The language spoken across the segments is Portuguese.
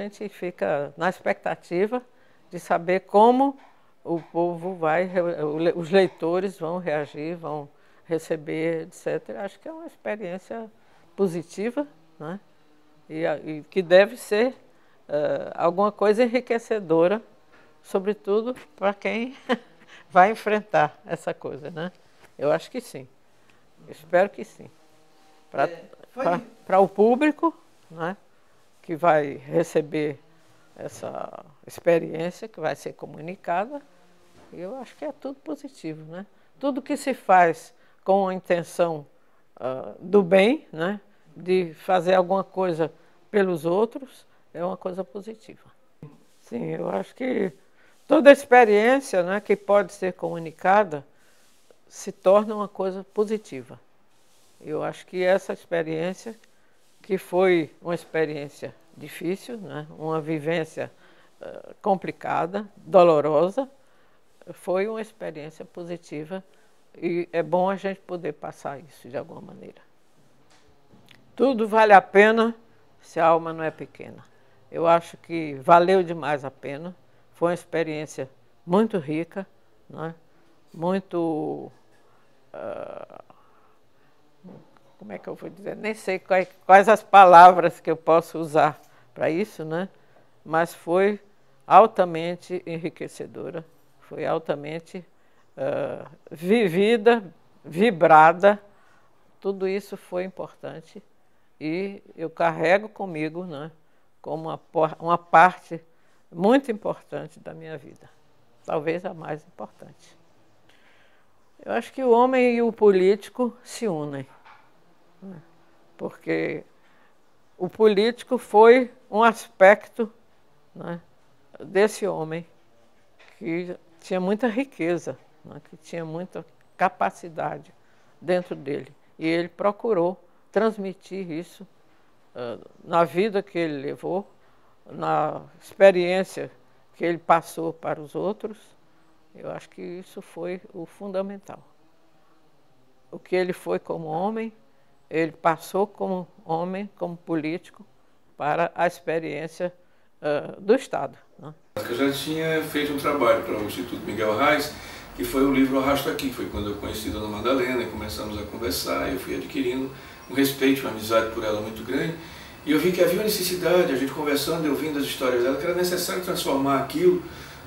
gente fica na expectativa de saber como o povo vai, os leitores vão reagir, vão receber, etc. Acho que é uma experiência positiva, né? E que deve ser alguma coisa enriquecedora, sobretudo para quem vai enfrentar essa coisa, né? Eu acho que sim. Espero que sim. Para o público, né, que vai receber essa experiência, que vai ser comunicada, eu acho que é tudo positivo, né? Tudo que se faz com a intenção do bem, né, de fazer alguma coisa pelos outros, é uma coisa positiva. Sim, eu acho que toda experiência, né, que pode ser comunicada se torna uma coisa positiva. Eu acho que essa experiência, que foi uma experiência difícil, né, uma vivência complicada, dolorosa, foi uma experiência positiva e é bom a gente poder passar isso de alguma maneira. Tudo vale a pena se a alma não é pequena. Eu acho que valeu demais a pena, foi uma experiência muito rica, né, muito... como é que eu vou dizer? Nem sei quais as palavras que eu posso usar para isso, né? Mas foi altamente enriquecedora, foi altamente vivida, vibrada, tudo isso foi importante e eu carrego comigo, né, como uma parte muito importante da minha vida, talvez a mais importante. Eu acho que o homem e o político se unem, né, porque o político foi um aspecto, né, desse homem que tinha muita riqueza, né, que tinha muita capacidade dentro dele. E ele procurou transmitir isso na vida que ele levou, na experiência que ele passou para os outros. Eu acho que isso foi o fundamental. O que ele foi como homem, ele passou como homem, como político, para a experiência do Estado, né? Eu já tinha feito um trabalho para o Instituto Miguel Arraes, que foi o livro Arrasto Aqui. Foi quando eu conheci a Dona Madalena e começamos a conversar, e eu fui adquirindo um respeito, uma amizade por ela muito grande. E eu vi que havia uma necessidade, a gente conversando, eu ouvindo as histórias dela, que era necessário transformar aquilo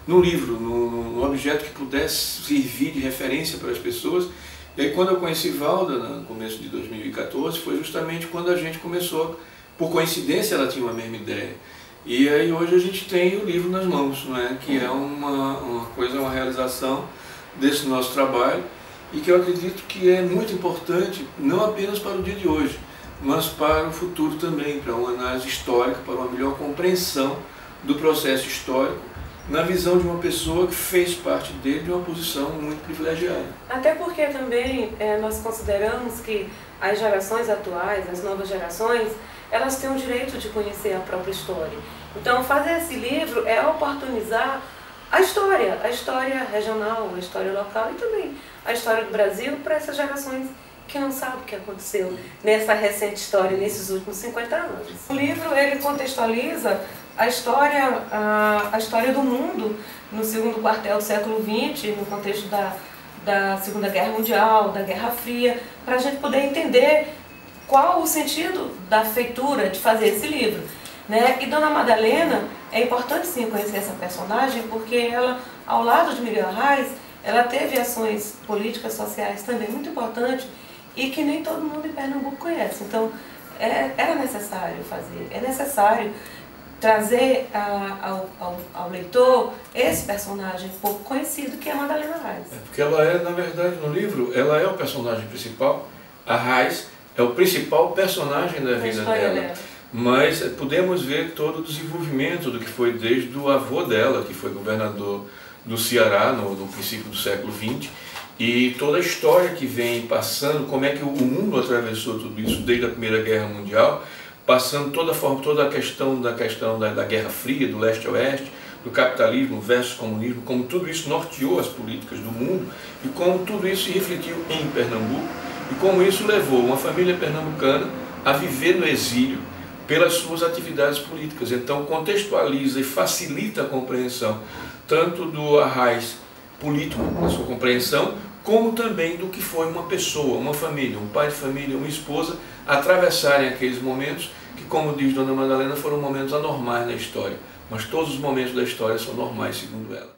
num livro, num objeto que pudesse servir de referência para as pessoas. E aí quando eu conheci Valda, no começo de 2014, foi justamente quando a gente começou, por coincidência ela tinha uma mesma ideia. E aí hoje a gente tem o livro nas mãos, não é? Que é uma coisa, uma realização desse nosso trabalho e que eu acredito que é muito importante, não apenas para o dia de hoje, mas para o futuro também, para uma análise histórica, para uma melhor compreensão do processo histórico, na visão de uma pessoa que fez parte dele de uma posição muito privilegiada. Até porque também nós consideramos que as gerações atuais, as novas gerações, elas têm o direito de conhecer a própria história. Então fazer esse livro é oportunizar a história regional, a história local e também a história do Brasil para essas gerações que não sabem o que aconteceu nessa recente história, nesses últimos 50 anos. O livro ele contextualiza a história do mundo no segundo quartel do século XX, no contexto da Segunda Guerra Mundial, da Guerra Fria, para a gente poder entender qual o sentido da feitura de fazer esse livro, né? E Dona Madalena, é importante sim conhecer essa personagem, porque ela, ao lado de Miguel Arraes, ela teve ações políticas, sociais também muito importantes e que nem todo mundo em Pernambuco conhece. Então, era necessário fazer, é necessário trazer ao leitor esse personagem pouco conhecido que é a Madalena Arraes. Porque ela é, na verdade, no livro, ela é o personagem principal. Arraes é o principal personagem da vida dela. Mas podemos ver todo o desenvolvimento do que foi desde o avô dela, que foi governador do Ceará no princípio do século XX, e toda a história que vem passando, como é que o mundo atravessou tudo isso desde a Primeira Guerra Mundial, passando toda a questão da Guerra Fria, do leste a oeste, do capitalismo versus comunismo, como tudo isso norteou as políticas do mundo e como tudo isso se refletiu em Pernambuco e como isso levou uma família pernambucana a viver no exílio, pelas suas atividades políticas. Então contextualiza e facilita a compreensão tanto do Arraes político, a sua compreensão, como também do que foi uma pessoa, uma família, um pai de família, uma esposa, atravessarem aqueles momentos que, como diz Dona Madalena, foram momentos anormais na história. Mas todos os momentos da história são normais, segundo ela.